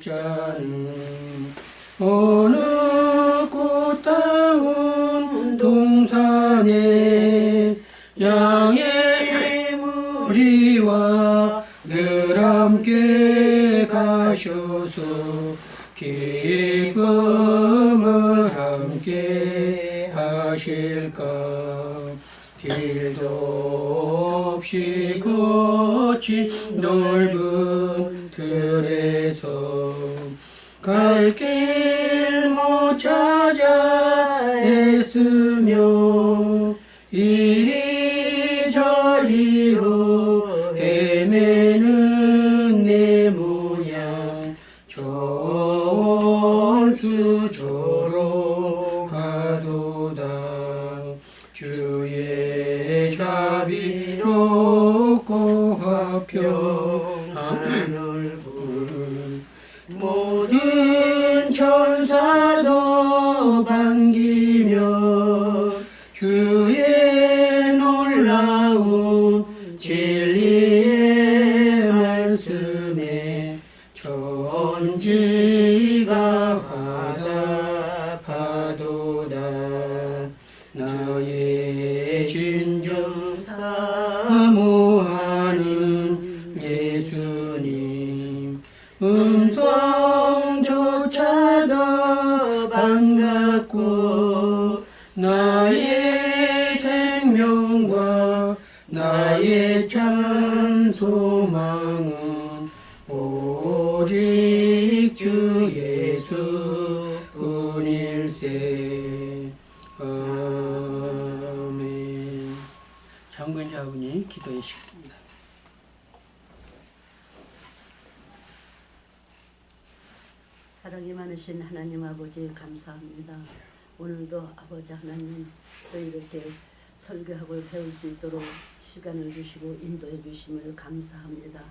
자는 어느 꽃다운 동산에 양의 무리와 늘 함께 가셔서 기쁨을 함께 하실까. 길도 없이 거친 넓은 들에서 갈 길 못 찾아 애쓰며 이리저리로 헤매는 내 모양 전수조로 하도다. 주의 자비롭고 화평하늘 부른 모든 천사도 반기며 주의 놀라운 진리의 말씀에 천지가 화답하도다. 나의 진정 사모하는 예수님 음성조차도 반갑고 나의 생명과 나의 참 소망은 오직 주 예수뿐일세. 아멘. 장군자분이 기도해 주십니다. 사랑이 많으신 하나님 아버지 감사합니다. 오늘도 아버지 하나님 또 이렇게 설교하고 배울 수 있도록 시간을 주시고 인도해 주심을 감사합니다.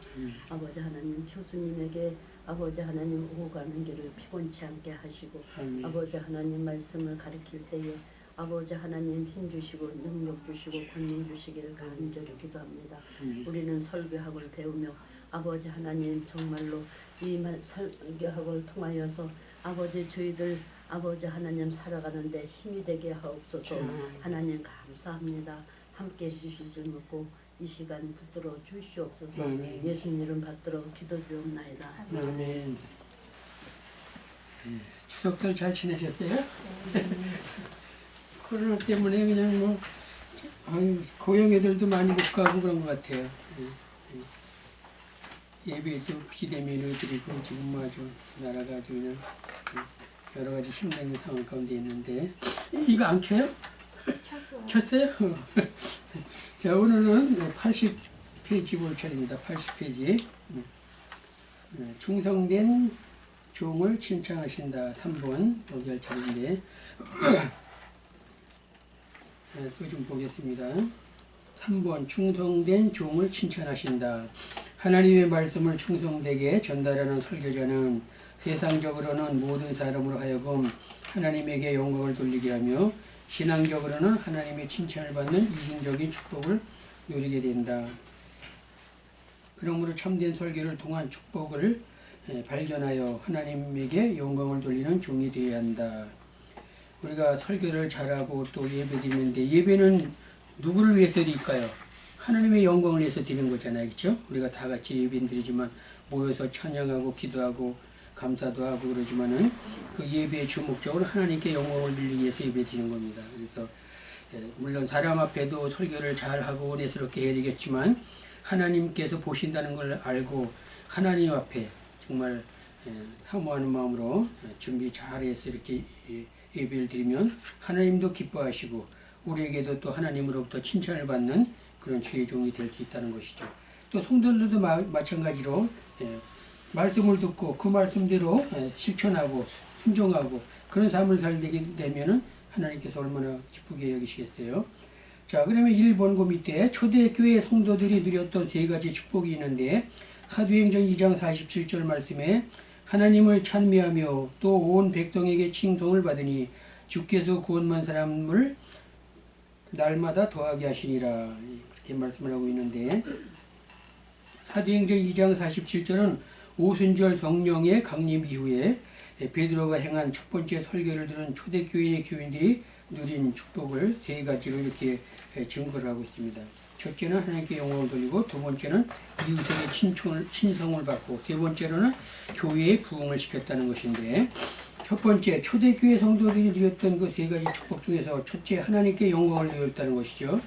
아버지 하나님 교수님에게 아버지 하나님 오고 가는 길을 피곤치 않게 하시고 아버지 하나님 말씀을 가르칠 때에 아버지 하나님 힘 주시고 능력 주시고 권능 주시기를 간절히 기도합니다. 우리는 설교학을 배우며 아버지 하나님 정말로 이 설교학을 통하여서 아버지 저희들 아버지 하나님 살아가는데 힘이 되게 하옵소서. 하나님 감사합니다. 함께 해주실 줄 믿고 이 시간 붙들어 주시옵소서. 예수님 이름 받들어 기도드리옵나이다. 아멘. 추석들 잘 지내셨어요? 코로나 때문에 그냥 뭐 고용 애들도 많이 못 가고 그런 것 같아요. 예배도 비대면으로 드리고 지금 뭐 아주 나라가 아주 그냥 여러 가지 힘든 상황 가운데 있는데 이거 안 켜요? 켰어요? 자, 오늘은 80페이지 볼 차례입니다. 80페이지. 충성된 종을 칭찬하신다. 3번 여기 할 차례인데 또 좀 보겠습니다. 3번 충성된 종을 칭찬하신다. 하나님의 말씀을 충성되게 전달하는 설교자는 세상적으로는 모든 사람으로 하여금 하나님에게 영광을 돌리게 하며 신앙적으로는 하나님의 칭찬을 받는 이중적인 축복을 누리게 된다. 그러므로 참된 설교를 통한 축복을 발견하여 하나님에게 영광을 돌리는 종이 되어야 한다. 우리가 설교를 잘하고 또 예배드리는데 예배는 누구를 위해서 드릴까요? 하나님의 영광을 위해서 드리는 거잖아요. 그렇죠? 우리가 다 같이 예배는 드리지만 모여서 찬양하고 기도하고 감사도 하고 그러지만은 그 예배의 주목적으로 하나님께 영광을 드리기 위해서 예배 드리는 겁니다. 그래서 물론 사람 앞에도 설교를 잘하고 은혜스럽게 해야 되겠지만 하나님께서 보신다는 걸 알고 하나님 앞에 정말 사모하는 마음으로 준비 잘해서 이렇게 예배를 드리면 하나님도 기뻐하시고 우리에게도 또 하나님으로부터 칭찬을 받는 그런 주의 종이 될 수 있다는 것이죠. 또 성도들도 마찬가지로 말씀을 듣고 그 말씀대로 실천하고 순종하고 그런 삶을 살게 되면은 하나님께서 얼마나 기쁘게 여기시겠어요. 자, 그러면 1번 그 밑에 초대교회 성도들이 누렸던 세 가지 축복이 있는데 사도행전 2장 47절 말씀에 하나님을 찬미하며 또 온 백성에게 칭송을 받으니 주께서 구원만 사람을 날마다 더하게 하시니라 이렇게 말씀을 하고 있는데 사도행전 2장 47절은 오순절 성령의 강림 이후에 베드로가 행한 첫 번째 설교를 들은 초대교회의 교인들이 누린 축복을 세 가지로 이렇게 증거를 하고 있습니다. 첫째는 하나님께 영광을 돌리고, 두 번째는 이웃에게 친성을 받고, 세 번째로는 교회의 부흥을 시켰다는 것인데, 첫 번째 초대교회 성도들이 누렸던 그 세 가지 축복 중에서 첫째, 하나님께 영광을 돌렸다는 것이죠.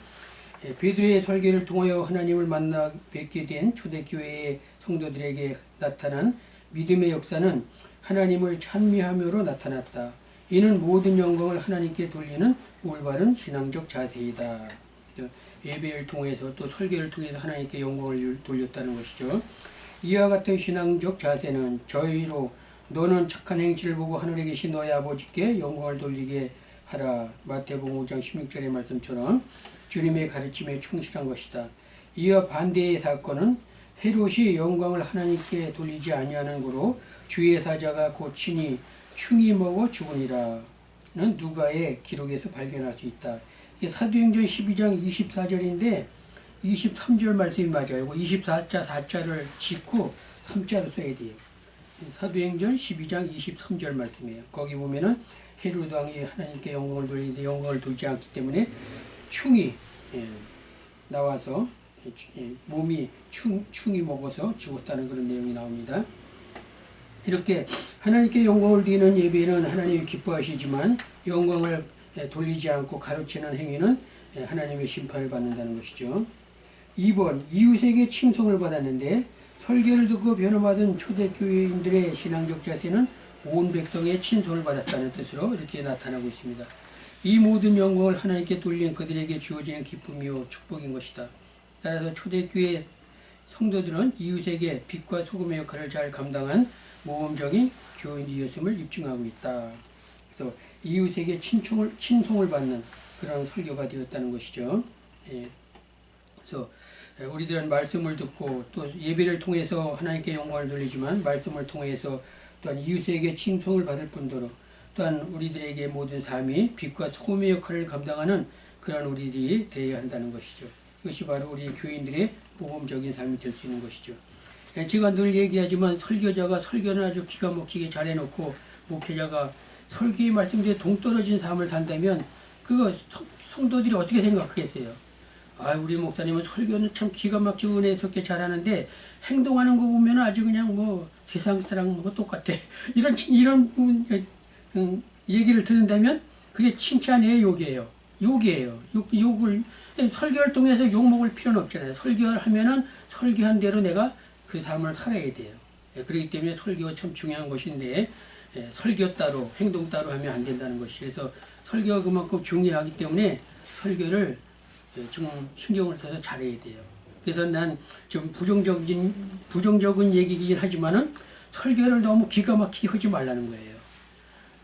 베드로의 설교를 통하여 하나님을 만나 뵙게 된 초대교회의 성도들에게 나타난 믿음의 역사는 하나님을 찬미함으로 나타났다. 이는 모든 영광을 하나님께 돌리는 올바른 신앙적 자세이다. 예배를 통해서 또 설교를 통해서 하나님께 영광을 돌렸다는 것이죠. 이와 같은 신앙적 자세는 저희로 너는 착한 행실을 보고 하늘에 계신 너의 아버지께 영광을 돌리게 하라. 마태복음 5장 16절의 말씀처럼 주님의 가르침에 충실한 것이다. 이와 반대의 사건은 헤롯이 영광을 하나님께 돌리지 아니하는 고로 주의 사자가 곧 친히 충이 먹어 죽으니라는 누가의 기록에서 발견할 수 있다. 이게 사도행전 12장 24절인데 23절 말씀이 맞아요. 24자 4자를 짓고 3자로 써야 돼요. 사도행전 12장 23절 말씀이에요. 거기 보면은 헤롯 왕이 하나님께 영광을 돌리는데 영광을 돌지 않기 때문에 충이 나와서 몸이 충이 먹어서 죽었다는 그런 내용이 나옵니다. 이렇게 하나님께 영광을 드리는 예배는 하나님이 기뻐하시지만 영광을 돌리지 않고 가로채는 행위는 하나님의 심판을 받는다는 것이죠. 2번, 이웃에게 칭송을 받았는데 설교를 듣고 변화받은 초대교회인들의 신앙적 자세는 온 백성의 친손을 받았다는 뜻으로 이렇게 나타나고 있습니다. 이 모든 영광을 하나님께 돌린 그들에게 주어지는 기쁨이요 축복인 것이다. 따라서 초대교회 성도들은 이웃에게 빛과 소금의 역할을 잘 감당한 모범적인 교인이었음을 입증하고 있다. 그래서 이웃에게 친송을 받는 그런 설교가 되었다는 것이죠. 그래서 우리들은 말씀을 듣고 또 예배를 통해서 하나님께 영광을 돌리지만 말씀을 통해서 또한 이웃에게 칭송을 받을 뿐더러 또한 우리들에게 모든 삶이 빛과 소금의 역할을 감당하는 그런 우리들이 되어야 한다는 것이죠. 이것이 바로 우리 교인들의 모범적인 삶이 될 수 있는 것이죠. 제가 늘 얘기하지만 설교자가 설교는 아주 기가 막히게 잘해놓고 목회자가 설교의 말씀대로 동떨어진 삶을 산다면 그거 성도들이 어떻게 생각하겠어요? 아, 우리 목사님은 설교는 참 기가 막히고 은혜스럽게 잘하는데 행동하는 거 보면 아주 그냥 뭐 세상 사람하고 똑같아. 이런 얘기를 듣는다면 그게 칭찬이에요, 욕이에요? 욕이에요. 욕을 설교를 통해서 욕 먹을 필요는 없잖아요. 설교를 하면은 설교한 대로 내가 그 삶을 살아야 돼요. 그렇기 때문에 설교가 참 중요한 것인데 설교 따로 행동 따로 하면 안 된다는 것이. 그래서 설교가 그만큼 중요하기 때문에 설교를 좀 신경을 써서 잘해야 돼요. 그래서 난 좀 부정적인 얘기이긴 하지만은 설교를 너무 기가 막히게 하지 말라는 거예요.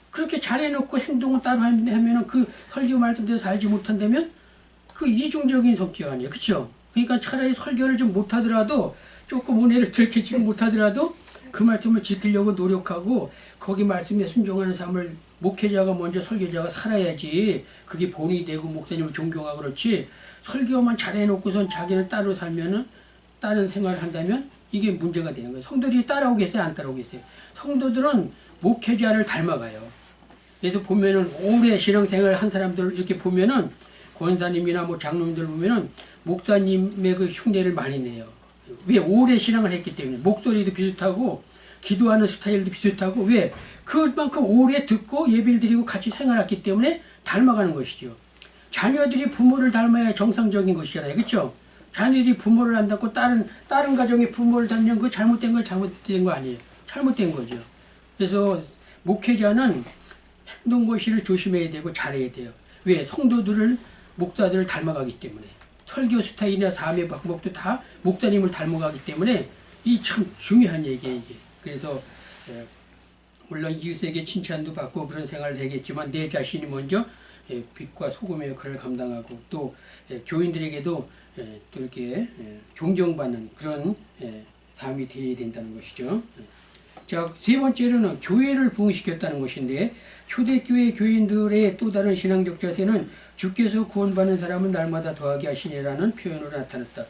그렇게 잘해놓고 행동을 따로 하면은 그 설교 말씀대로 살지 못한다면 그 이중적인 성격 아니에요. 그렇죠? 그러니까 차라리 설교를 좀 못하더라도 조금 은혜를 들키지 못하더라도 그 말씀을 지키려고 노력하고 거기 말씀에 순종하는 삶을 목회자가 먼저 설교자가 살아야지 그게 본이 되고 목사님을 존경하고 그렇지 설교만 잘해놓고선 자기는 따로 살면은 다른 생활을 한다면 이게 문제가 되는 거예요. 성도들이 따라오겠어요? 안 따라오겠어요? 성도들은 목회자를 닮아가요. 그래서 보면은 오래 신앙생활 한 사람들 이렇게 보면은 권사님이나 뭐 장로님들 보면은 목사님의 그 흉내를 많이 내요. 왜? 오래 신앙을 했기 때문에. 목소리도 비슷하고 기도하는 스타일도 비슷하고 왜? 그만큼 오래 듣고 예배를 드리고 같이 생활했기 때문에 닮아가는 것이죠. 자녀들이 부모를 닮아야 정상적인 것이잖아요. 그렇죠? 자녀들이 부모를 안 닮고 다른 가정의 부모를 닮는 거 잘못된 거 아니에요. 잘못된 거죠. 그래서 목회자는 행동고시를 조심해야 되고 잘해야 돼요. 왜? 성도들을 목사들을 닮아가기 때문에. 설교 스타일이나 삶의 방법도 다 목사님을 닮아가기 때문에 이 참 중요한 얘기예요, 이게. 그래서 물론 이웃에게 칭찬도 받고 그런 생활을 하겠지만 내 자신이 먼저 빛과 소금의 역할을 감당하고 또 교인들에게도 또 이렇게 존경받는 그런 삶이 되어야 된다는 것이죠. 자, 세 번째로는 교회를 부흥시켰다는 것인데 초대교회 교인들의 또 다른 신앙적 자세는 주께서 구원받는 사람은 날마다 더하게 하시니라는 표현으로 나타났다.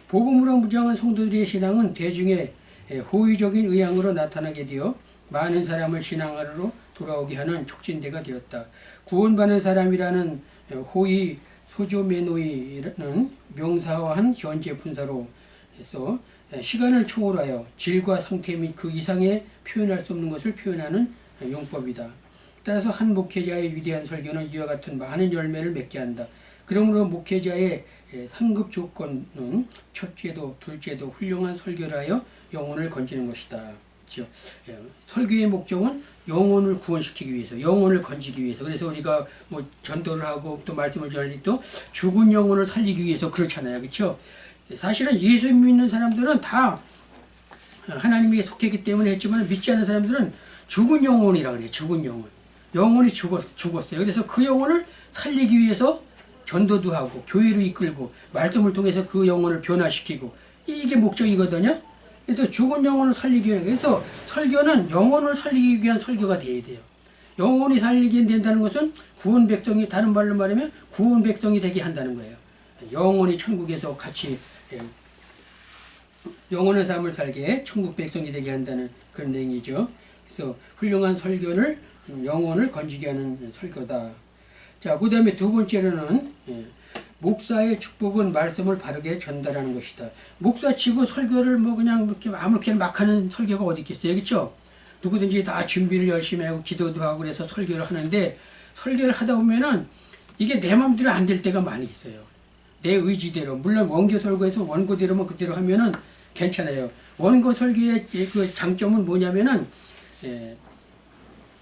복음으로 무장한 성도들의 신앙은 대중의 호의적인 의향으로 나타나게 되어 많은 사람을 신앙하러 돌아오게 하는 촉진대가 되었다. 구원받는 사람이라는 호의 소조메노이라는 명사화한 현재 분사로 해서 시간을 초월하여 질과 상태 및 그 이상의 표현할 수 없는 것을 표현하는 용법이다. 따라서 한 목회자의 위대한 설교는 이와 같은 많은 열매를 맺게 한다. 그러므로 목회자의 상급 조건은 첫째도 둘째도 훌륭한 설교를 하여 영혼을 건지는 것이다. 그렇죠? 설교의 목적은 영혼을 구원시키기 위해서, 영혼을 건지기 위해서. 그래서 우리가 뭐 전도를 하고 또 말씀을 전할 때 또 죽은 영혼을 살리기 위해서 그렇잖아요. 그렇죠? 사실은 예수 믿는 사람들은 다 하나님에게 속했기 때문에 했지만 믿지 않는 사람들은 죽은 영혼이라 그래요. 죽은 영혼. 영혼이 죽었어요. 그래서 그 영혼을 살리기 위해서 전도도 하고 교회로 이끌고 말씀을 통해서 그 영혼을 변화시키고 이게 목적이거든요. 그래서 죽은 영혼을 살리기 위해 그래서 설교는 영혼을 살리기 위한 설교가 돼야 돼요. 영혼이 살리게 된다는 것은 구원 백성이 다른 말로 말하면 구원 백성이 되게 한다는 거예요. 영혼이 천국에서 같이 영혼의 삶을 살게 천국 백성이 되게 한다는 그런 내용이죠. 그래서 훌륭한 설교를 영혼을 건지게 하는 설교다. 자, 그 다음에 두 번째로는 목사의 축복은 말씀을 바르게 전달하는 것이다. 목사치고 설교를 뭐 그냥 이렇게 아무렇게나 막 하는 설교가 어디 있겠어요. 그렇죠? 누구든지 다 준비를 열심히 하고 기도도 하고 그래서 설교를 하는데 설교를 하다 보면은 이게 내 마음대로 안 될 때가 많이 있어요. 내 의지대로. 물론 원교 설교에서 원고대로만 그대로 하면은 괜찮아요. 원고 설교의 그 장점은 뭐냐면은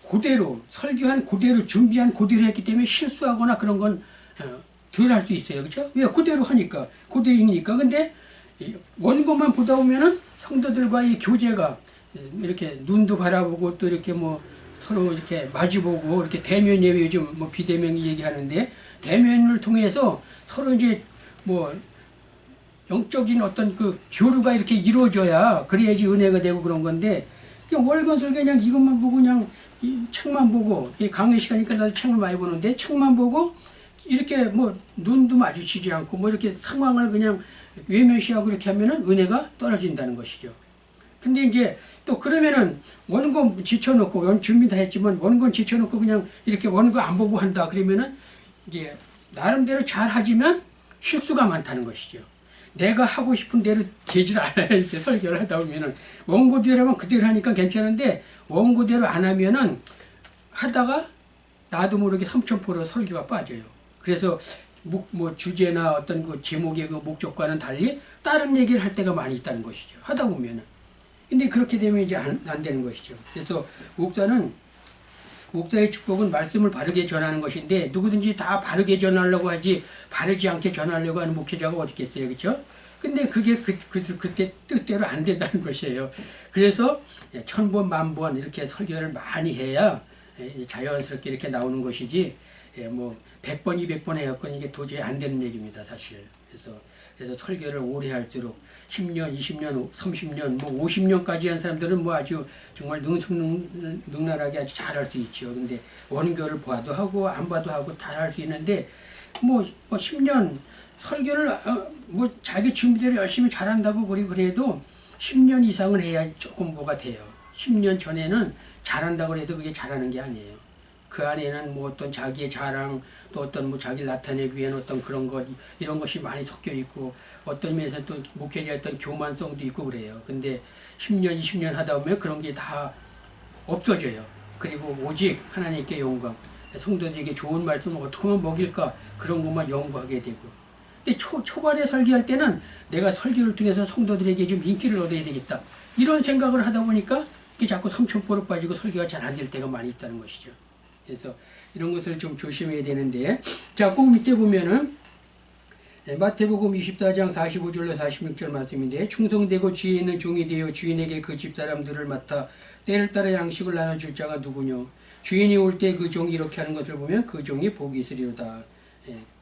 그대로 설교한 그대로 준비한 그대로 했기 때문에 실수하거나 그런 건 덜 할 수 있어요. 그렇죠? 왜? 그대로 하니까. 그대로이니까. 근데 원고만 보다 보면은 성도들과의 교제가 이렇게 눈도 바라보고 또 이렇게 뭐 서로 이렇게 마주보고 이렇게 대면 예배 요즘 뭐 비대면 얘기하는데 대면을 통해서 서로 이제 뭐 영적인 어떤 그 교류가 이렇게 이루어져야 그래야지 은혜가 되고 그런 건데 그냥 월간설 그냥 이것만 보고 그냥 이 책만 보고 강의 시간이니까 나도 책을 많이 보는데 책만 보고 이렇게 뭐 눈도 마주치지 않고 뭐 이렇게 상황을 그냥 외면시하고 이렇게 하면은 은혜가 떨어진다는 것이죠. 근데 이제 또 그러면은 원고 지쳐놓고 준비 다 했지만 원고 지쳐놓고 그냥 이렇게 원고 안 보고 한다 그러면은 이제 나름대로 잘 하지만 실수가 많다는 것이죠. 내가 하고 싶은 대로 되질 않아요. 이렇게 설교를 하다 보면은 원고대로만 그대로 하니까 괜찮은데 원고대로 안 하면은 하다가 나도 모르게 삼천포로 설교가 빠져요. 그래서 뭐 주제나 어떤 그 제목의 그 목적과는 달리 다른 얘기를 할 때가 많이 있다는 것이죠. 하다 보면은. 근데 그렇게 되면 이제 안 되는 것이죠. 그래서 목사의 축복은 말씀을 바르게 전하는 것인데 누구든지 다 바르게 전하려고 하지 바르지 않게 전하려고 하는 목회자가 어디 있겠어요. 그렇죠? 근데 그게 그때 뜻대로 안 된다는 것이에요. 그래서 1000번, 10,000번 이렇게 설교를 많이 해야 자연스럽게 이렇게 나오는 것이지 뭐 100번, 200번 해갖고 이게 도저히 안 되는 얘기입니다. 사실. 그래서 설교를 오래 할수록 10년, 20년, 30년, 뭐 50년까지 한 사람들은 뭐 아주 정말 능란하게 아주 잘할 수 있죠. 근데 원교를 봐도 하고 안 봐도 하고 다 할 수 있는데 뭐 10년 설교를 뭐 자기 준비대로 열심히 잘한다고 그래도 10년 이상은 해야 조금 뭐가 돼요. 10년 전에는 잘한다고 해도 그게 잘하는 게 아니에요. 그 안에는 뭐 어떤 자기의 자랑 또 어떤 뭐 자기를 나타내기 위한 어떤 그런 것 이런 것이 많이 섞여 있고 어떤 면에서 또 목회자의 어떤 교만성도 있고 그래요. 근데 10년 20년 하다 보면 그런 게 다 없어져요. 그리고 오직 하나님께 영광 성도들에게 좋은 말씀을 어떻게 하면 먹일까 그런 것만 연구하게 되고 근데 초반에 설교할 때는 내가 설교를 통해서 성도들에게 좀 인기를 얻어야 되겠다 이런 생각을 하다 보니까 이게 자꾸 삼천포로 빠지고 설교가 잘 안 될 때가 많이 있다는 것이죠. 그래서 이런 것을 좀 조심해야 되는데 자, 그 밑에 보면은 마태복음 24장 45절로 46절 말씀인데 충성되고 지혜 있는 종이 되어 주인에게 그 집사람들을 맡아 때를 따라 양식을 나눠줄 자가 누구뇨. 주인이 올 때 그 종이 이렇게 하는 것을 보면 그 종이 복이 있으리로다.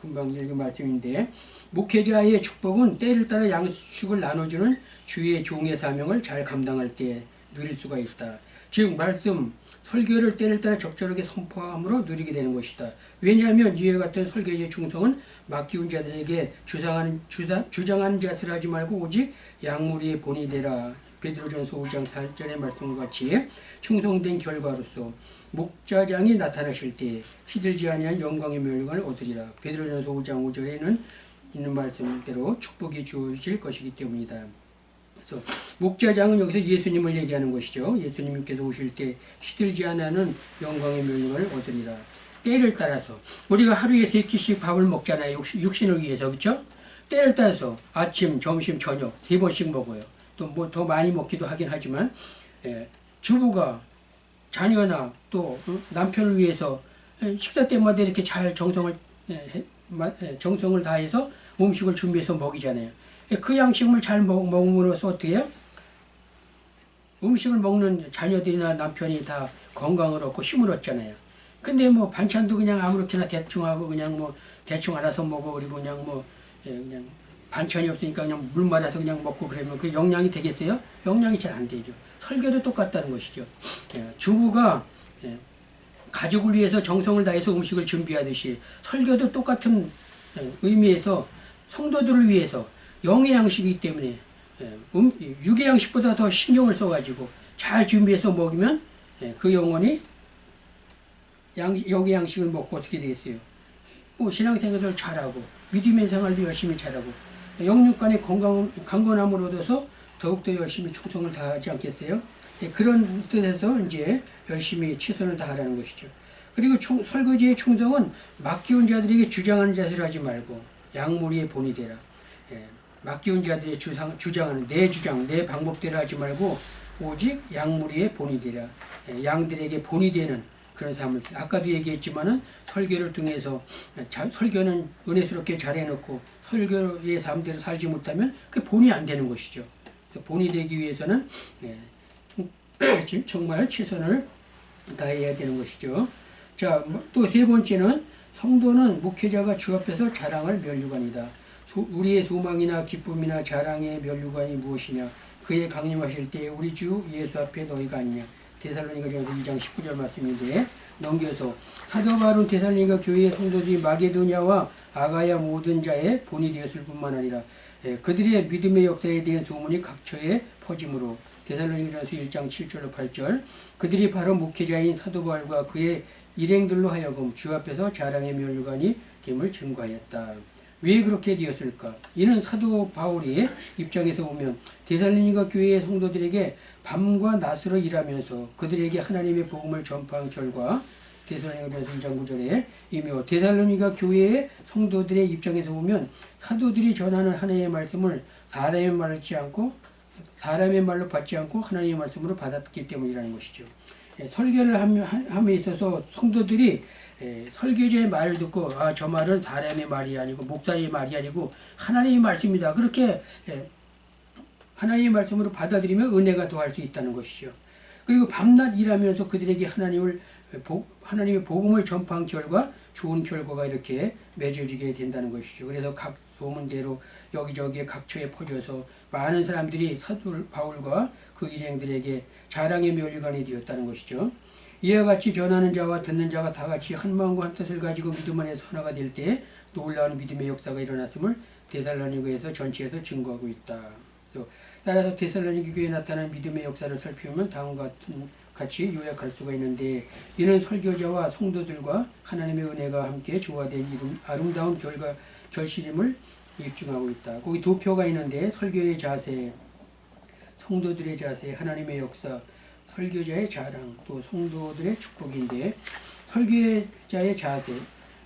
금방 읽은 말씀인데 목회자의 축복은 때를 따라 양식을 나눠주는 주의 종의 사명을 잘 감당할 때 누릴 수가 있다. 즉 말씀 설교를 때를 따라 적절하게 선포함으로 누리게 되는 것이다. 왜냐하면 이와 같은 설교의 충성은 맡기운 자들에게 주장하는 자세를 하지 말고 오직 양무리의 본이 되라. 베드로전서 5장 4절의 말씀과 같이 충성된 결과로서 목자장이 나타나실 때 시들지 아니한 영광의 멸관을 얻으리라. 베드로전서 5장 5절에는 있는 말씀대로 축복이 주어질 것이기 때문이다. 그래서 목자장은 여기서 예수님을 얘기하는 것이죠. 예수님께서 오실 때 시들지 않는 영광의 멸관을 얻으리라. 때를 따라서 우리가 하루에 3끼씩 밥을 먹잖아요. 육신을 위해서. 그렇죠? 때를 따라서 아침, 점심, 저녁 3번씩 먹어요. 또 뭐 더 많이 먹기도 하긴 하지만 주부가 자녀나 또 남편을 위해서 식사 때마다 이렇게 잘 정성을 다해서 음식을 준비해서 먹이잖아요. 그 양식을 잘 먹음으로써 어떻게 해요? 음식을 먹는 자녀들이나 남편이 다 건강을 얻고 힘을 얻잖아요. 근데 뭐 반찬도 그냥 아무렇게나 대충 하고 그냥 뭐 대충 알아서 먹어. 그리고 그냥 뭐 그냥 반찬이 없으니까 그냥 물 말아서 그냥 먹고 그러면 그 영양이 되겠어요? 영양이 잘 안 되죠. 설교도 똑같다는 것이죠. 주부가 가족을 위해서 정성을 다해서 음식을 준비하듯이 설교도 똑같은 의미에서 성도들을 위해서 영의 양식이기 때문에 육의 양식보다 더 신경을 써가지고 잘 준비해서 먹으면 그 영혼이 영의 양식을 먹고 어떻게 되겠어요? 신앙생활을 잘하고 믿음의 생활도 열심히 잘하고 영육간의 강건함을 얻어서 더욱더 열심히 충성을 다하지 않겠어요? 그런 뜻에서 이제 열심히 최선을 다하라는 것이죠. 그리고 설거지의 충성은 맡기운 자들에게 주장하는 자세를 하지 말고 양무리의 본이 되라. 맡기운 자들의 주장하는 내 주장, 내 방법대로 하지 말고 오직 양무리의 본이 되라. 양들에게 본이 되는 그런 삶을, 아까도 얘기했지만은 설교를 통해서 설교는 은혜스럽게 잘해놓고 설교의 삶대로 살지 못하면 그 본이 안 되는 것이죠. 본이 되기 위해서는 정말 최선을 다해야 되는 것이죠. 자, 또 세 번째는 성도는 목회자가 주 앞에서 자랑할 면류관이다. 우리의 소망이나 기쁨이나 자랑의 면류관이 무엇이냐? 그의 강림하실 때 우리 주 예수 앞에 너희가 아니냐? 데살로니가전서 2장 19절 말씀인데 넘겨서 사도 바울은 데살로니가 교회의 성도들이 마게도냐와 아가야 모든 자의 본이 되었을 뿐만 아니라 그들의 믿음의 역사에 대한 소문이 각처에 퍼짐으로 데살로니가전서 1장 7절로 8절 그들이 바로 목회자인 사도 바울과 그의 일행들로 하여금 주 앞에서 자랑의 면류관이 됨을 증거하였다. 왜 그렇게 되었을까? 이는 사도 바울의 입장에서 보면 데살로니가 교회의 성도들에게 밤과 낮으로 일하면서 그들에게 하나님의 복음을 전파한 결과 데살로니가전서 2장 9절에 이며 데살로니가 교회의 성도들의 입장에서 보면 사도들이 전하는 하나님의 말씀을 사람의 말로 받지 않고 하나님의 말씀으로 받았기 때문이라는 것이죠. 설교를 함에 있어서 성도들이 설교자의 말을 듣고 저 말은 사람의 말이 아니고 목사의 말이 아니고 하나님의 말씀이다. 그렇게 하나님의 말씀으로 받아들이면 은혜가 더할 수 있다는 것이죠. 그리고 밤낮 일하면서 그들에게 하나님의 복음을 전파한 결과 좋은 결과가 이렇게 맺어지게 된다는 것이죠. 그래서 각 소문대로 여기저기에 각처에 퍼져서 많은 사람들이 사도 바울과 그 일행들에게 자랑의 면류관이 되었다는 것이죠. 이와 같이 전하는 자와 듣는 자가 다 같이 한 마음과 한 뜻을 가지고 믿음 안에서 하나가 될 때 놀라운 믿음의 역사가 일어났음을 데살로니가에서 전체에서 증거하고 있다. 따라서 데살로니가 교회에 나타난 믿음의 역사를 살펴보면 다음과 같이 요약할 수가 있는데 이는 설교자와 성도들과 하나님의 은혜가 함께 조화된 아름다운 결실임을 입증하고 있다. 거기 두 표가 있는데 설교의 자세, 성도들의 자세, 하나님의 역사, 설교자의 자랑, 또 성도들의 축복인데 설교자의 자세,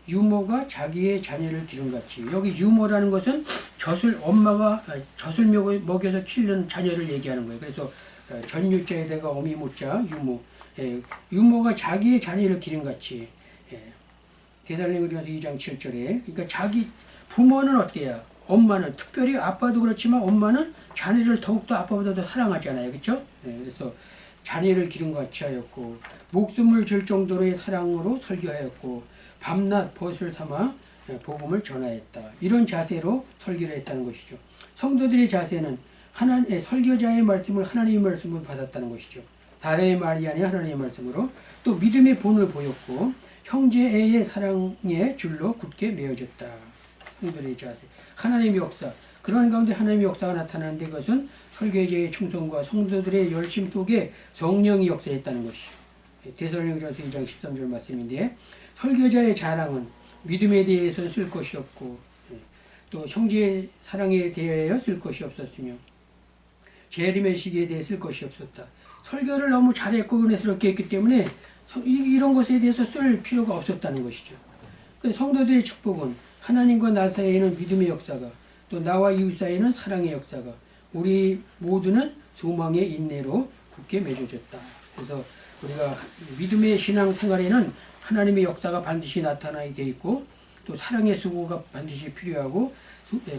유모가 자기의 자녀를 기름같이. 여기 유모라는 것은 엄마가 젖을 먹여서 키우는 자녀를 얘기하는 거예요. 그래서 전유자에다가 어미모자 유모. 유모가 자기의 자녀를 기름같이. 데살로니가전서 2장 7절에. 그러니까 자기 부모는 어때요? 엄마는 특별히 아빠도 그렇지만 엄마는 자녀를 더욱더 아빠보다 더 사랑하잖아요. 그렇죠? 그래서 자녀를 기름같이 하였고 목숨을 줄 정도로의 사랑으로 설교하였고 밤낮 벗을 삼아 복음을 전하였다. 이런 자세로 설교를 했다는 것이죠. 성도들의 자세는 설교자의 말씀을 하나님의 말씀으로 받았다는 것이죠. 사람의 말이 아니라 하나님의 말씀으로 또 믿음의 본을 보였고 형제의 사랑의 줄로 굳게 매어졌다. 성도들의 자세. 하나님의 역사. 그런 가운데 하나님의 역사가 나타나는데 그것은 설교제의 충성과 성도들의 열심 속에 성령이 역사했다는 것이죠. 데살로니가전서 2장 13절 말씀인데 설교자의 자랑은 믿음에 대해서 쓸 것이 없고 또 형제의 사랑에 대하여 쓸 것이 없었으며 재림의 시기에 대해 쓸 것이 없었다. 설교를 너무 잘했고 은혜스럽게 했기 때문에 이런 것에 대해서 쓸 필요가 없었다는 것이죠. 성도들의 축복은 하나님과 나 사이에는 믿음의 역사가 또 나와 이웃 사이에는 사랑의 역사가 우리 모두는 소망의 인내로 굳게 맺어졌다. 그래서 우리가 믿음의 신앙 생활에는 하나님의 역사가 반드시 나타나게 돼 있고 또 사랑의 수고가 반드시 필요하고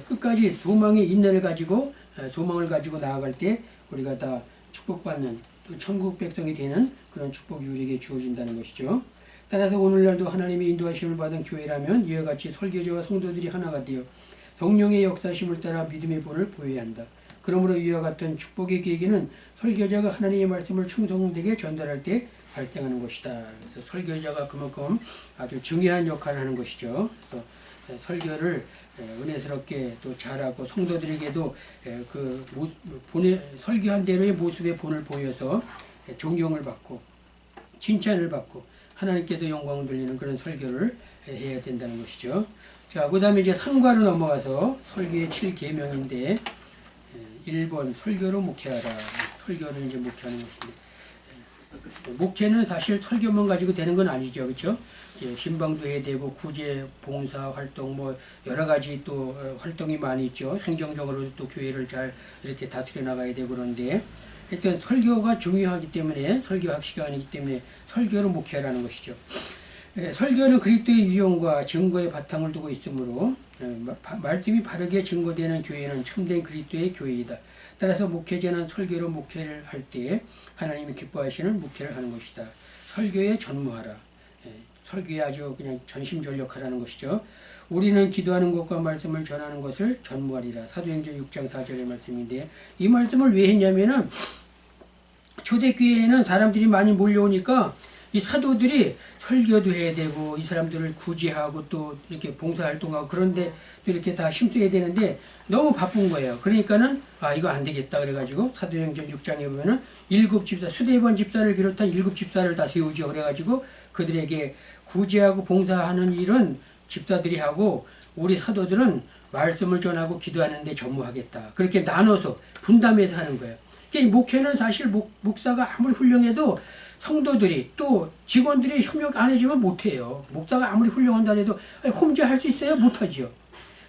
끝까지 소망의 인내를 가지고 소망을 가지고 나아갈 때 우리가 다 축복받는 또 천국 백성이 되는 그런 축복이 우리에게 주어진다는 것이죠. 따라서 오늘날도 하나님의 인도하심을 받은 교회라면 이와 같이 설교자와 성도들이 하나가 되어 성령의 역사심을 따라 믿음의 본을 보여야 한다. 그러므로 이와 같은 축복의 계기는 설교자가 하나님의 말씀을 충성되게 전달할 때 발생하는 것이다. 그래서 설교자가 그만큼 아주 중요한 역할을 하는 것이죠. 그래서 설교를 은혜스럽게 또 잘하고 성도들에게도 그 설교한 대로의 모습의 본을 보여서 존경을 받고 칭찬을 받고 하나님께도 영광을 돌리는 그런 설교를 해야 된다는 것이죠. 자, 그 다음에 이제 3과로 넘어가서 설교의 7계명인데 1번 설교로 목회하라. 설교를 이제 목회하는 것인데 목회는 사실 설교만 가지고 되는 건 아니죠. 그렇죠? 신방도 해야 되고 구제, 봉사 활동 뭐 여러 가지 또 활동이 많이 있죠. 행정적으로 또 교회를 잘 이렇게 다스려 나가야 되고 그런데 하여튼 설교가 중요하기 때문에 설교학 시간이기 때문에 설교로 목회하라는 것이죠. 설교는 그리스도의 유형과 증거의 바탕을 두고 있으므로 말씀이 바르게 증거되는 교회는 참된 그리스도의 교회이다. 따라서 목회자는 설교로 목회를 할 때 하나님이 기뻐하시는 목회를 하는 것이다. 설교에 전무하라. 설교에 아주 그냥 전심전력하라는 것이죠. 우리는 기도하는 것과 말씀을 전하는 것을 전무하리라. 사도행전 6장 4절의 말씀인데 이 말씀을 왜 했냐면은 초대교회에는 사람들이 많이 몰려오니까 이 사도들이 설교도 해야 되고 이 사람들을 구제하고 또 이렇게 봉사활동하고 그런데 또 이렇게 다 힘써야 되는데 너무 바쁜 거예요. 그러니까는 이거 안 되겠다 그래가지고 사도행전 6장에 보면은 7집사 수데반 집사를 비롯한 7집사를 다 세우죠. 그래가지고 그들에게 구제하고 봉사하는 일은 집사들이 하고 우리 사도들은 말씀을 전하고 기도하는 데 전무하겠다. 그렇게 나눠서 분담해서 하는 거예요. 그러니까 목회는 사실 목사가 아무리 훌륭해도 성도들이 또 직원들이 협력 안 해주면 못해요. 목사가 아무리 훌륭한다 해도 혼자 할 수 있어요? 못하지요.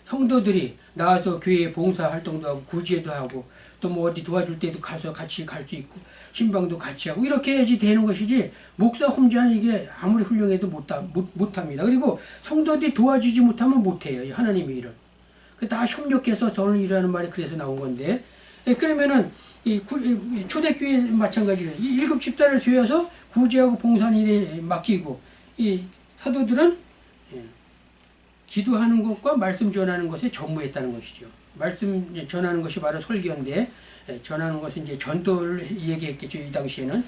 성도들이 나와서 교회 봉사활동도 하고 구제도 하고 또 뭐 어디 도와줄 때도 가서 같이 갈 수 있고 신방도 같이 하고 이렇게 해야지 되는 것이지 목사 혼자는 이게 아무리 훌륭해도 못합니다. 그리고 성도들이 도와주지 못하면 못해요. 하나님의 일은. 다 협력해서 저는 일하는 말이 그래서 나온 건데 그러면은 이 초대교회 마찬가지로 이 7집사를 세워서 구제하고 봉사하는 일에 맡기고 이 사도들은 기도하는 것과 말씀 전하는 것에 전무했다는 것이죠. 말씀 전하는 것이 바로 설교인데 전하는 것은 이제 전도를 얘기했겠죠. 이 당시에는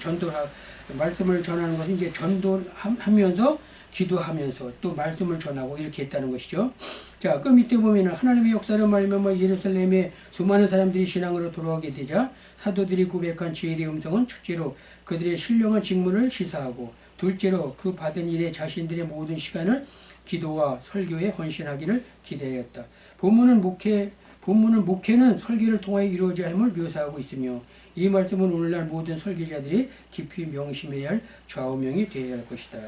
말씀을 전하는 것은 이제 전도하면서 기도하면서 또 말씀을 전하고 이렇게 했다는 것이죠. 자, 그 밑에 보면은 하나님의 역사를 말하면 예루살렘에 수많은 사람들이 신앙으로 돌아오게 되자 사도들이 고백한 지혜의 음성은 첫째로 그들의 신령한 직무를 시사하고 둘째로 그 받은 일에 자신들의 모든 시간을 기도와 설교에 헌신하기를 기대하였다. 본문은 목회는 설교를 통하여 이루어져야 함을 묘사하고 있으며 이 말씀은 오늘날 모든 설교자들이 깊이 명심해야 할 좌우명이 되어야 할 것이다.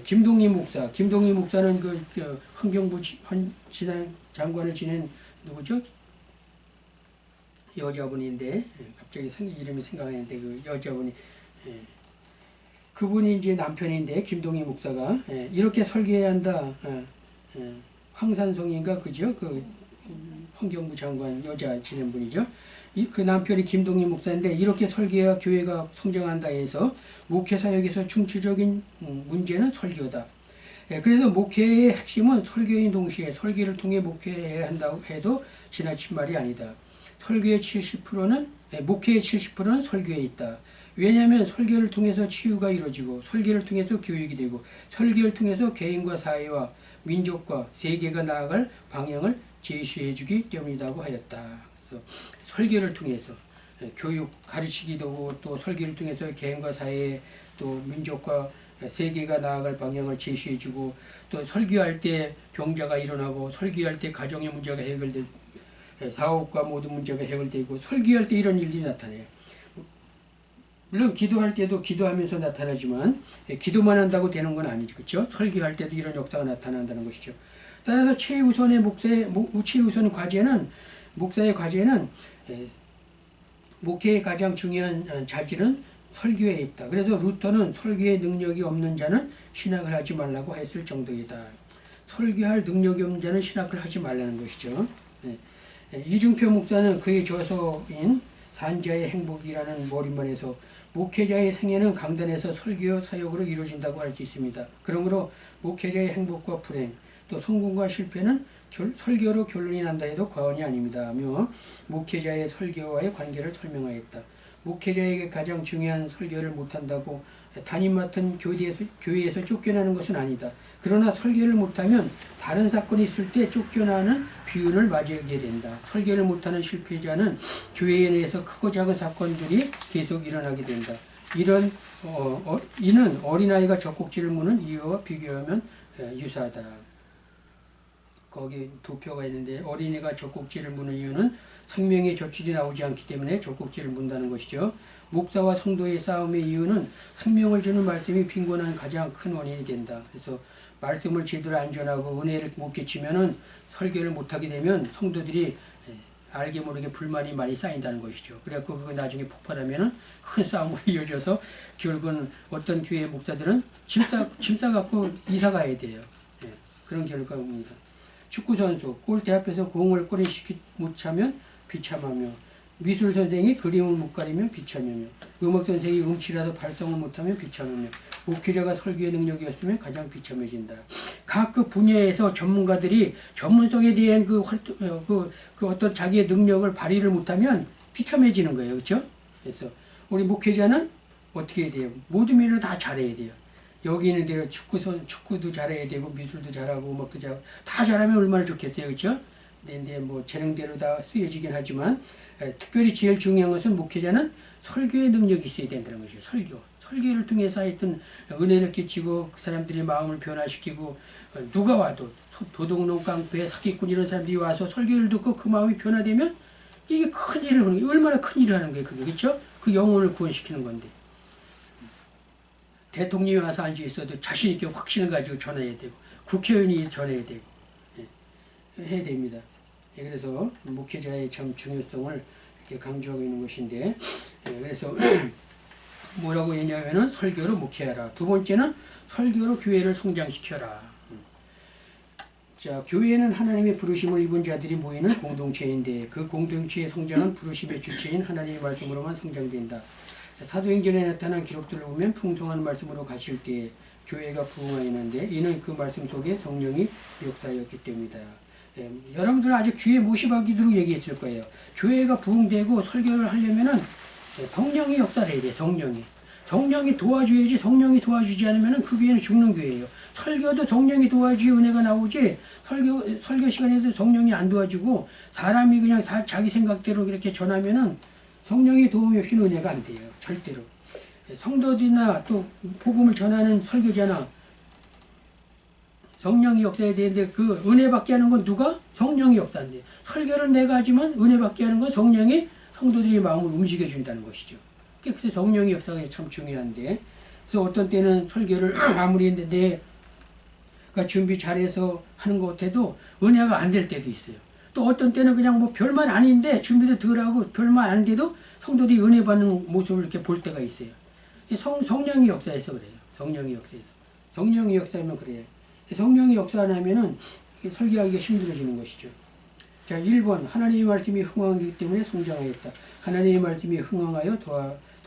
김동림 목사는 그 환경부 장관을 지낸 누구죠? 여자분인데 갑자기 이름이 생각나는데 그 여자분이 그분이 이제 남편인데 김동림 목사가 이렇게 설교해야 한다. 황산성인가 그죠? 그 환경부 장관 여자 지낸 분이죠. 그 남편이 김동림 목사인데 이렇게 설교해야 교회가 성장한다 해서 목회 사역에서 중추적인 문제는 설교다. 그래서 목회의 핵심은 설교인 동시에 설교를 통해 목회해야 한다고 해도 지나친 말이 아니다. 목회의 70%는 설교에 있다. 왜냐하면 설교를 통해서 치유가 이루어지고 설교를 통해서 교육이 되고 설교를 통해서 개인과 사회와 민족과 세계가 나아갈 방향을 제시해 주기 때문이라고 하였다. 그래서 설교를 통해서 교육 가르치기도 하고 또 설교를 통해서 개인과 사회 또 민족과 세계가 나아갈 방향을 제시해주고 또 설교할 때 병자가 일어나고 설교할 때 가정의 문제가 해결되고 사업과 모든 문제가 해결되고 설교할 때 이런 일들이 나타나요. 물론 기도할 때도 기도하면서 나타나지만 기도만 한다고 되는 건 아니죠. 그렇죠? 설교할 때도 이런 역사가 나타난다는 것이죠. 따라서 최우선의 최우선 과제는 목사의 과제는 목회의 가장 중요한 자질은 설교에 있다. 그래서 루터는 설교의 능력이 없는 자는 신학을 하지 말라고 했을 정도이다. 설교할 능력이 없는 자는 신학을 하지 말라는 것이죠. 이중표 목사는 그의 저서인 산자의 행복이라는 머릿말에서 목회자의 생애는 강단에서 설교 사역으로 이루어진다고 할 수 있습니다. 그러므로 목회자의 행복과 불행, 또 성공과 실패는 설교로 결론이 난다 해도 과언이 아닙니다. 하며 목회자의 설교와의 관계를 설명하였다. 목회자에게 가장 중요한 설교를 못한다고 담임 맡은 교회에서 쫓겨나는 것은 아니다. 그러나 설교를 못하면 다른 사건이 있을 때 쫓겨나는 비운을 맞이하게 된다. 설교를 못하는 실패자는 교회 내에서 크고 작은 사건들이 계속 일어나게 된다. 이는 어린아이가 젖꼭지를 무는 이유와 비교하면 유사하다. 거기 두 표가 있는데 어린이가 젖꼭지를 무는 이유는 생명의 젖줄이 나오지 않기 때문에 젖꼭지를 문다는 것이죠. 목사와 성도의 싸움의 이유는 생명을 주는 말씀이 빈곤한 가장 큰 원인이 된다. 그래서 말씀을 제대로 안 전하고 은혜를 못 끼치면은 설교를 못하게 되면 성도들이 알게 모르게 불만이 많이 쌓인다는 것이죠. 그래갖고 그거 나중에 폭발하면은 큰 싸움으로 이어져서 결국은 어떤 교회 목사들은 짐 싸갖고 이사 가야 돼요. 그런 결과가 옵니다. 축구선수 골대 앞에서 공을 꼬리 못 차면 비참하며 미술 선생이 그림을 못 가리면 비참하며 음악 선생이 음치라도 발성을 못하면 비참하며 목회자가 설교의 능력이 없으면 가장 비참해진다. 각 그 분야에서 전문가들이 전문성에 대한 그 어떤 자기의 능력을 발휘를 못하면 비참해지는 거예요. 그렇죠? 그래서 우리 목회자는 어떻게 해야 돼요? 모든 일을 다 잘해야 돼요. 여기 있는 대로 축구도 잘해야 되고 미술도 잘하고 음악도 잘하고 다 잘하면 얼마나 좋겠어요. 그렇죠? 근데 뭐 재능대로 다 쓰여지긴 하지만 특별히 제일 중요한 것은 목회자는 설교의 능력이 있어야 된다는 것이죠. 설교를 통해서 하여튼 은혜를 끼치고 그 사람들의 마음을 변화시키고 누가 와도 도둑놈 깡패 사기꾼 이런 사람들이 와서 설교를 듣고 그 마음이 변화되면 이게 큰 일을 하는 거예요. 얼마나 큰 일을 하는 거예요. 그게 그렇죠? 그 영혼을 구원시키는 건데 대통령이 와서 앉아 있어도 자신 있게 확신을 가지고 전해야 되고 국회의원이 전해야 되고 해야 됩니다. 그래서 목회자의 참 중요성을 이렇게 강조하고 있는 것인데 그래서 뭐라고 했냐면은 설교로 목회하라. 두 번째는 설교로 교회를 성장시켜라. 자, 교회는 하나님의 부르심을 입은 자들이 모이는 공동체인데 그 공동체의 성장은 부르심의 주체인 하나님의 말씀으로만 성장된다. 사도행전에 나타난 기록들을 보면 풍성한 말씀으로 가실 때 교회가 부흥하였는데 이는 그 말씀 속에 성령이 역사였기 때문이다. 여러분들 아주 귀에 못이 박히도록 얘기했을 거예요. 교회가 부흥되고 설교를 하려면은 성령이 역사를 해야 돼요. 성령이 도와줘야지. 성령이 도와주지 않으면 그 교회는 죽는 교회예요. 설교도 성령이 도와줘야 은혜가 나오지 설교 시간에도 성령이 안 도와주고 사람이 그냥 자기 생각대로 이렇게 전하면은 성령의 도움이 없이는 은혜가 안 돼요. 절대로. 성도들이나 또 복음을 전하는 설교자나 성령이 역사해야 되는데 그 은혜 받게 하는 건 누가? 성령이 역사한대. 설교를 내가 하지만 은혜 받게 하는 건 성령이 성도들의 마음을 움직여 준다는 것이죠. 그래서 성령의 역사가 참 중요한데 그래서 어떤 때는 설교를 아무리 했는데 내가 준비 잘해서 하는 것 같아도 은혜가 안 될 때도 있어요. 또 어떤 때는 그냥 뭐 별말 아닌데 준비도 덜하고 별말 아닌데도 성도들이 은혜 받는 모습을 이렇게 볼 때가 있어요. 성령이 역사해서 그래요. 성령이 역사하면 그래요. 성령이 역사 안 하면은 설교하기가 힘들어지는 것이죠. 자, 1번 하나님의 말씀이 흥황하기 때문에 성장하였다. 하나님의 말씀이 흥황하여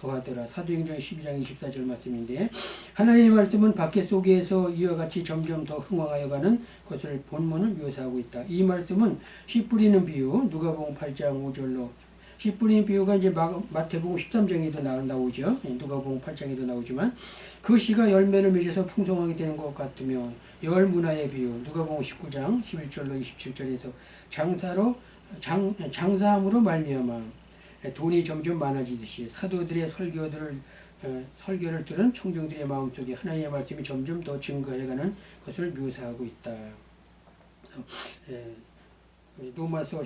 더하더라. 사도행전 12장 24절 말씀인데 하나님의 말씀은 밖에 속에서 이와 같이 점점 더 흥황하여 가는 것을 본문을 묘사하고 있다. 이 말씀은 씨 뿌리는 비유 누가복음 8장 5절로 씨 뿌리는 비유가 이제 마태복음 13장에도 나오죠. 누가복음 8장에도 나오지만 그 씨가 열매를 맺어서 풍성하게 되는 것 같으며 열 문화의 비유 누가복음 19장 11절로 27절에서 장사함으로 말미암아 돈이 점점 많아지듯이 사도들의 설교를 들은 청중들의 마음속에 하나님의 말씀이 점점 더 증거해가는 것을 묘사하고 있다. 로마서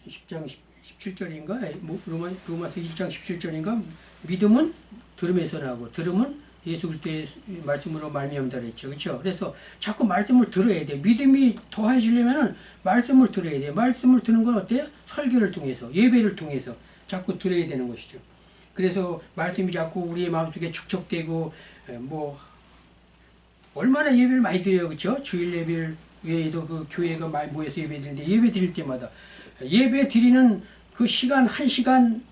10장 17절인가? 로마서 1장 17절인가? 믿음은 들음에서 나고 들음은 예수 그리스도의 말씀으로 말미암다 그랬죠. 그렇죠? 그래서 자꾸 말씀을 들어야 돼. 믿음이 더해지려면 말씀을 들어야 돼. 말씀을 듣는 건 어때요? 설교를 통해서, 예배를 통해서 자꾸 들어야 되는 것이죠. 그래서 말씀이 자꾸 우리의 마음속에 축적되고 뭐 얼마나 예배를 많이 드려요. 그렇죠? 주일 예배를 외에도 그 교회가 많이 모여서 예배 드리는데 예배 드릴 때마다 예배 드리는 그 시간, 한 시간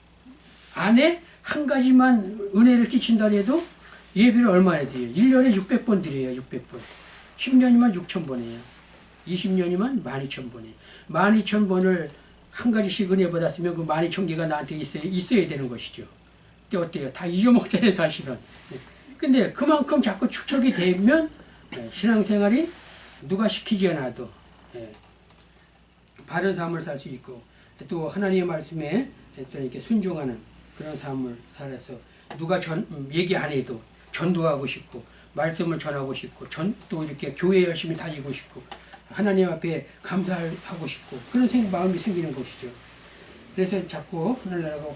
안에 한 가지만 은혜를 끼친다 해도 예배를 얼마나 드려요? 1년에 600번 드려요. 600번. 10년이면 6,000번이에요. 20년이면 12,000번이에요. 12,000번을 한 가지씩 은혜 받았으면 그 12,000개가 나한테 있어야 되는 것이죠. 근데 어때요? 다 잊어먹잖아요, 사실은. 근데 그만큼 자꾸 축적이 되면 신앙생활이 누가 시키지 않아도 바른 삶을 살 수 있고 또 하나님의 말씀에 또 이렇게 순종하는 그런 삶을 살아서 누가 얘기 안 해도 전도하고 싶고 말씀을 전하고 싶고 또 이렇게 교회 열심히 다니고 싶고 하나님 앞에 감사하고 싶고 그런 마음이 생기는 것이죠. 그래서 자꾸 하늘나라가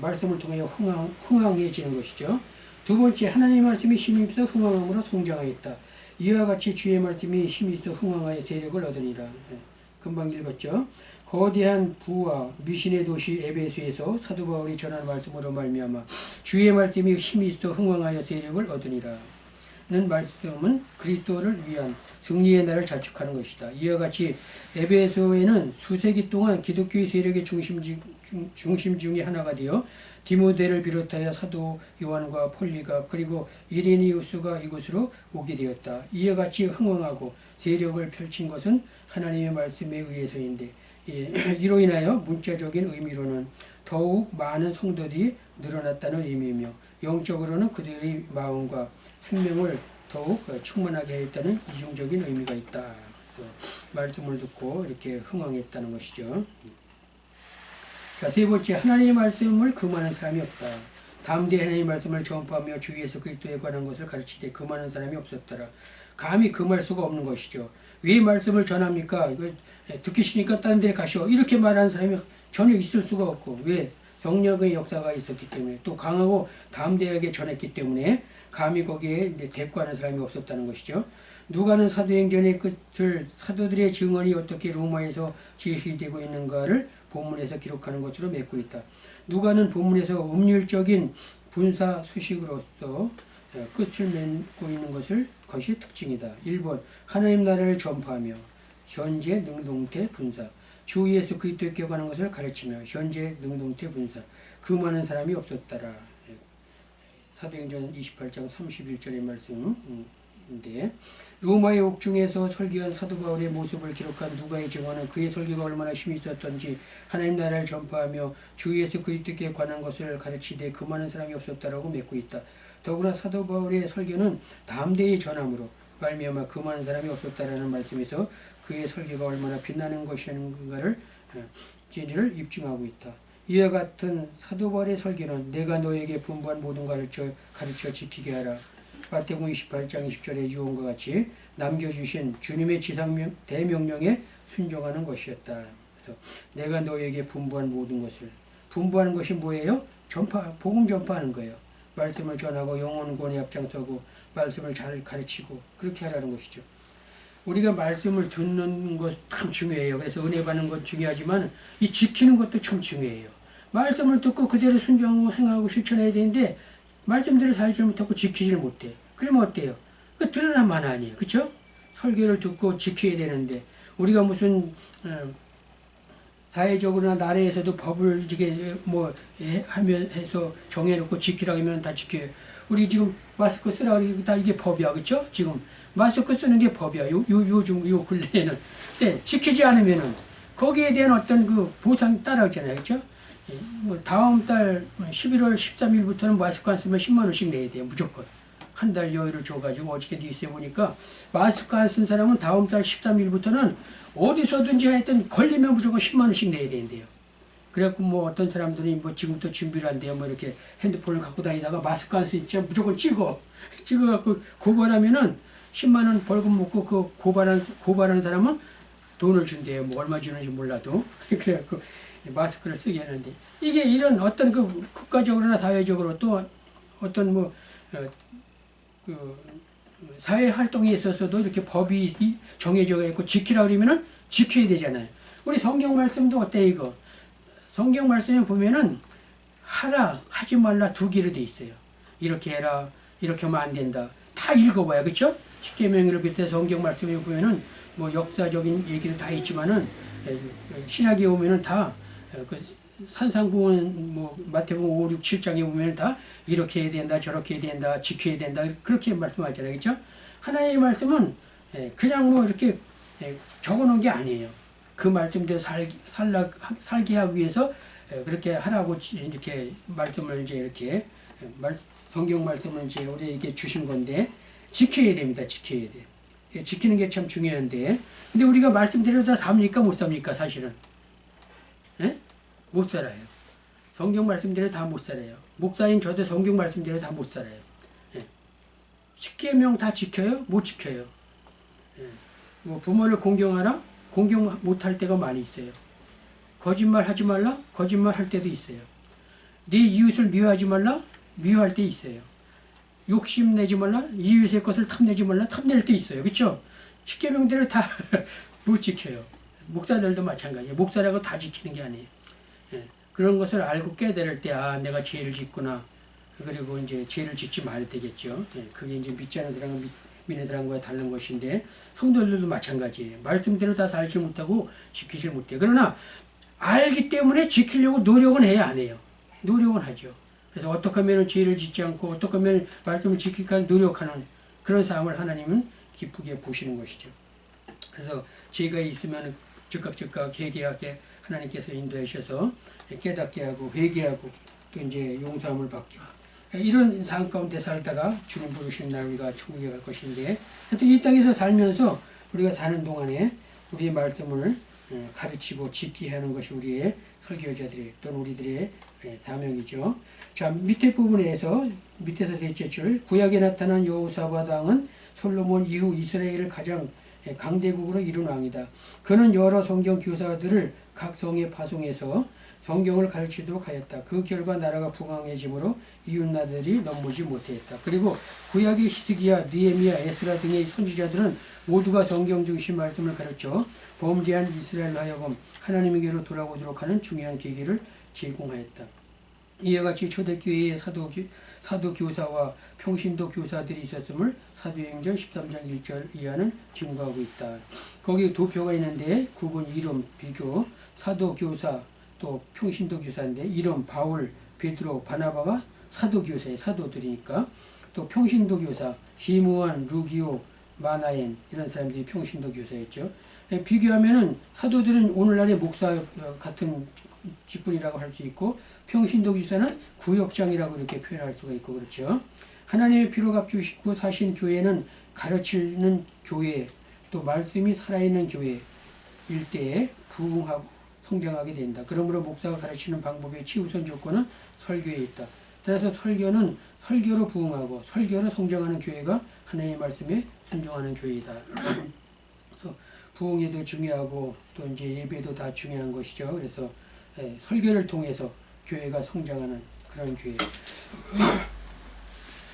말씀을 통해 흥황해지는 것이죠. 두 번째, 하나님의 말씀이 힘이 있어 흥황함으로 성장하였다. 이와 같이 주의 말씀이 힘이 있어 흥황하여 세력을 얻으니라. 금방 읽었죠. 거대한 부와 미신의 도시 에베소에서 사도 바울이 전한 말씀으로 말미암아 주의 말씀이 힘이 있어 흥황하여 세력을 얻으니라. 는 말씀은 그리스도를 위한 승리의 날을 자축하는 것이다. 이와 같이 에베소에는 수세기 동안 기독교의 세력의 중심 중의 하나가 되어 디모데를 비롯하여 사도 요한과 폴리가 그리고 이레니우스가 이곳으로 오게 되었다. 이와 같이 흥황하고 세력을 펼친 것은 하나님의 말씀에 의해서인데 이로 인하여 문자적인 의미로는 더욱 많은 성도들이 늘어났다는 의미이며 영적으로는 그들의 마음과 생명을 더욱 충만하게 했다는 이중적인 의미가 있다. 말씀을 듣고 이렇게 흥황했다는 것이죠. 자, 세 번째, 하나님의 말씀을 금하는 사람이 없다. 담대히 하나님의 말씀을 전파하며 주 예수 그리스도에 관한 것을 가르치되 금하는 사람이 없었더라. 감히 금할 수가 없는 것이죠. 왜 말씀을 전합니까? 이거 듣기 싫으니까 다른 데 가시오. 이렇게 말하는 사람이 전혀 있을 수가 없고, 왜? 성령의 역사가 있었기 때문에, 또 강하고 담대하게 전했기 때문에 감히 거기에 대꾸하는 사람이 없었다는 것이죠. 누가는 사도행전의 끝을 사도들의 증언이 어떻게 로마에서 제시되고 있는가를 본문에서 기록하는 것으로 맺고 있다. 누가는 본문에서 음률적인 분사 수식으로서 끝을 맺고 있는 것이 특징이다. 1번 하나님 나라를 전파하며 현재 능동태 분사 주 예수 그리스도께 관한 것을 가르치며 현재 능동태 분사 금하는 사람이 없었더라. 사도행전 28장 31절의 말씀인데 로마의 옥중에서 설교한 사도 바울의 모습을 기록한 누가의 증언은 그의 설교가 얼마나 힘이 있었던지 하나님 나라를 전파하며 주 예수 그리스도께 관한 것을 가르치되 금하는 사람이 없었다라고 맺고 있다. 더구나 사도 바울의 설교는 담대히 전함으로 말미암아 금하는 사람이 없었다라는 말씀에서 그의 설교가 얼마나 빛나는 것인가를 진리를 입증하고 있다. 이와 같은 사도 바울의 설교는 내가 너에게 분부한 모든 가르쳐 지키게 하라. 마태복음 28장 20절의 유언과 같이 남겨주신 주님의 대명령에 순종하는 것이었다. 그래서 내가 너에게 분부한 모든 것을 분부하는 것이 뭐예요? 복음 전파하는 거예요. 말씀을 전하고 영혼권에 앞장서고 말씀을 잘 가르치고 그렇게 하라는 것이죠. 우리가 말씀을 듣는 것 참 중요해요. 그래서 은혜 받는 건 중요하지만 이 지키는 것도 참 중요해요. 말씀을 듣고 그대로 순종하고 행하고 실천해야 되는데 말씀대로 살지 못하고 지키지를 못해. 그러면 어때요? 그 드러난 만 아니에요. 그렇죠? 설교를 듣고 지켜야 되는데 우리가 무슨 사회적으로나 나라에서도 법을 이렇게 뭐 하면 해서 정해놓고 지키라고 하면 다 지켜요. 우리 지금 마스크 쓰라고 하니까 다 이게 법이야. 그렇죠? 지금 마스크 쓰는 게 법이야. 요즘 요 근래에는. 네, 지키지 않으면은 거기에 대한 어떤 그 보상이 따라오잖아요. 그렇죠? 뭐 다음 달 11월 13일부터는 마스크 안 쓰면 10만 원씩 내야 돼요. 무조건. 한 달 여유를 줘가지고 어저께 뉴스에 보니까 마스크 안 쓴 사람은 다음 달 13일부터는 어디서든지 하여튼 걸리면 무조건 10만 원씩 내야 된대요. 그래갖고 뭐 어떤 사람들이 뭐 지금부터 준비를 한대요. 뭐 이렇게 핸드폰을 갖고 다니다가 마스크 안 쓰니까 무조건 찍어갖고 고발하면은 10만 원 벌금 먹고 그 고발하는 사람은 돈을 준대요. 뭐 얼마 주는지 몰라도. 그래갖고 마스크를 쓰게 하는데 이게 이런 어떤 그 국가적으로나 사회적으로 또 어떤 뭐 그 사회 활동에 있어서도 이렇게 법이 정해져 있고 지키라 그러면은 지켜야 되잖아요. 우리 성경 말씀도 어때 이거? 성경 말씀에 보면은 하지 말라 두 개로 돼 있어요. 이렇게 해라, 이렇게 하면 안 된다. 다 읽어봐요, 그렇죠? 십계명을 비롯해 성경 말씀에 보면은 뭐 역사적인 얘기도 다 있지만은 신약에 보면은 다 산상보원 뭐 마태복음 5, 6, 7장에 보면은 다 이렇게 해야 된다, 저렇게 해야 된다, 지켜야 된다 그렇게 말씀하잖아요, 그렇죠? 하나님의 말씀은 그냥 뭐 이렇게 적어놓은 게 아니에요. 그 말씀대로 살게 하기 위해서 그렇게 하라고 이렇게 말씀을 이제 이렇게 성경 말씀을 이제 우리에게 주신 건데 지켜야 됩니다. 지켜야 돼. 지키는 게 참 중요한데 근데 우리가 말씀대로 다 삽니까? 못 삽니까? 사실은 못 살아요. 성경 말씀대로 다 못 살아요. 목사인 저도 성경 말씀대로 다 못 살아요. 십계명 다 지켜요? 못 지켜요. 뭐 부모를 공경하라? 공경 못할 때가 많이 있어요. 거짓말 하지 말라? 거짓말 할 때도 있어요. 네 이웃을 미워하지 말라? 미워할 때 있어요. 욕심내지 말라? 이웃의 것을 탐내지 말라? 탐낼 때 있어요. 그렇죠? 십계명대로 다 못 지켜요. 목사들도 마찬가지예요. 목사라고 다 지키는 게 아니에요. 그런 것을 알고 깨달을 때 내가 죄를 짓구나. 그리고 이제 죄를 짓지 말아야 되겠죠. 그게 이제 믿지 않는 사람과 믿는 사람과 다른 것인데 성도들도 마찬가지예요. 말씀대로 다 살지 못하고 지키질 못해요. 그러나 알기 때문에 지키려고 노력은 해야 안 해요. 노력은 하죠. 그래서 어떻게 하면 죄를 짓지 않고 어떻게 하면 말씀을 지킬까 노력하는 그런 삶을 하나님은 기쁘게 보시는 것이죠. 그래서 죄가 있으면 즉각 회개하게 하나님께서 인도하셔서 깨닫게 하고 회개하고 또 이제 용서함을 받게 이런 삶 가운데 살다가 주님 부르신 날 우리가 천국에 갈 것인데 하여튼 이 땅에서 살면서 우리가 사는 동안에 우리의 말씀을 가르치고 지키게 하는 것이 우리의 설교자들의 또는 우리들의 사명이죠. 자, 밑에 부분에서 밑에서 셋째 줄 구약에 나타난 여호사밧 왕은 솔로몬 이후 이스라엘을 가장 강대국으로 이룬 왕이다. 그는 여러 성경 교사들을 각 성에 파송해서 성경을 가르치도록 하였다. 그 결과 나라가 부강해지므로 이웃나들이 넘보지 못했다. 그리고 구약의 히스기야, 느헤미야, 에스라 등의 선지자들은 모두가 성경 중심 말씀을 가르쳐 범죄한 이스라엘로 하여금 하나님에게로 돌아오도록 하는 중요한 계기를 제공하였다. 이와 같이 초대교회에 사도교사와 평신도 교사들이 있었음을 사도행전 13장 1절 이하는 증거하고 있다. 거기 도표가 있는데 구분, 이름, 비교, 사도교사, 또 평신도 교사인데 이름 바울, 베드로, 바나바가 사도교사의 사도들이니까 또 평신도 교사 시므온, 루기오, 마나엔 이런 사람들이 평신도 교사였죠. 비교하면은 사도들은 오늘날의 목사 같은 직분이라고 할 수 있고 평신도 교사는 구역장이라고 이렇게 표현할 수가 있고 그렇죠. 하나님의 피로 값주시고 사신 교회는 가르치는 교회 또 말씀이 살아있는 교회일 때에 부흥하고 성장하게 된다. 그러므로 목사가 가르치는 방법의 최우선 조건은 설교에 있다. 따라서 설교는 설교로 부흥하고 설교로 성장하는 교회가 하나님의 말씀에 순종하는 교회이다. 그래서 부흥에도 중요하고 또 이제 예배도 다 중요한 것이죠. 그래서 설교를 통해서 교회가 성장하는 그런 교회.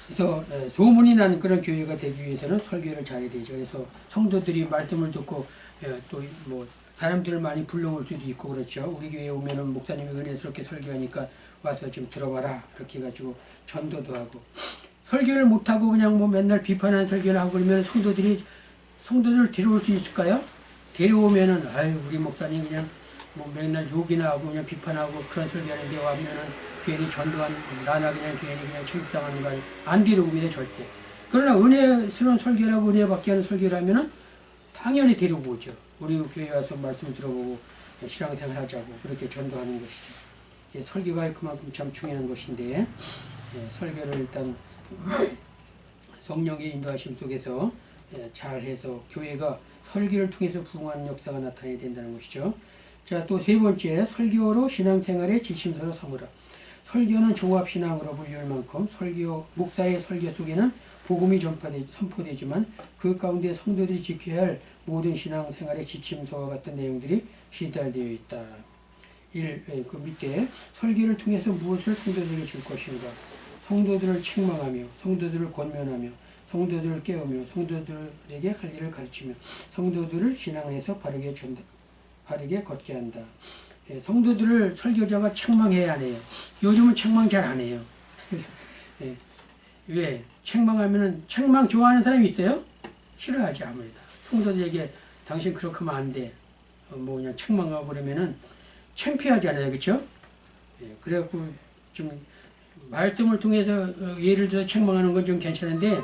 그래서 소문이 나는 그런 교회가 되기 위해서는 설교를 잘해야 되죠. 그래서 성도들이 말씀을 듣고 또 뭐 사람들을 많이 불러올 수도 있고 그렇죠. 우리 교회에 오면은 목사님이 은혜스럽게 설교하니까 와서 좀 들어봐라 이렇게 해가지고 전도도 하고 설교를 못하고 그냥 뭐 맨날 비판하는 설교를 하고 그러면 성도들을 데려올 수 있을까요? 데려오면은 아유 우리 목사님 그냥 뭐 맨날 욕이나 하고 그냥 비판하고 그런 설교하는데 와면은 괜히 전도한 나나 그냥 괜히 그냥 천국당하는 거 안 데려옵니다 절대. 그러나 은혜스러운 설교라고 은혜받게 하는 설교를 하면은 당연히 데려오죠. 우리 교회 와서 말씀 들어보고 신앙생활 하자고 그렇게 전도하는 것이죠. 설교가 그만큼 참 중요한 것인데 설교를 일단 성령의 인도하심 속에서 잘해서 교회가 설교를 통해서 부흥하는 역사가 나타나야 된다는 것이죠. 자, 또 세 번째, 설교로 신앙생활의 지침서로 삼으라. 설교는 종합신앙으로 불릴 만큼 목사의 설교 속에는 복음이 선포되지만 그 가운데 성도들이 지켜야 할 모든 신앙생활의 지침서와 같은 내용들이 시달되어 있다. 그 밑에 설교를 통해서 무엇을 성도들에게 줄 것인가? 성도들을 책망하며, 성도들을 권면하며, 성도들을 깨우며, 성도들에게 할 일을 가르치며, 성도들을 신앙 안에서 바르게 걷게 한다. 예, 성도들을 설교자가 책망해야 안 해요. 요즘은 책망 잘 안 해요. 예, 왜? 책망 좋아하는 사람이 있어요? 싫어하지, 아무래도. 성도들에게 당신 그렇게 하면 안 돼. 그냥 책망하고 그러면은 창피하잖아요. 그쵸? 예, 그래갖고 좀 말씀을 통해서 예를 들어 책망하는 건 좀 괜찮은데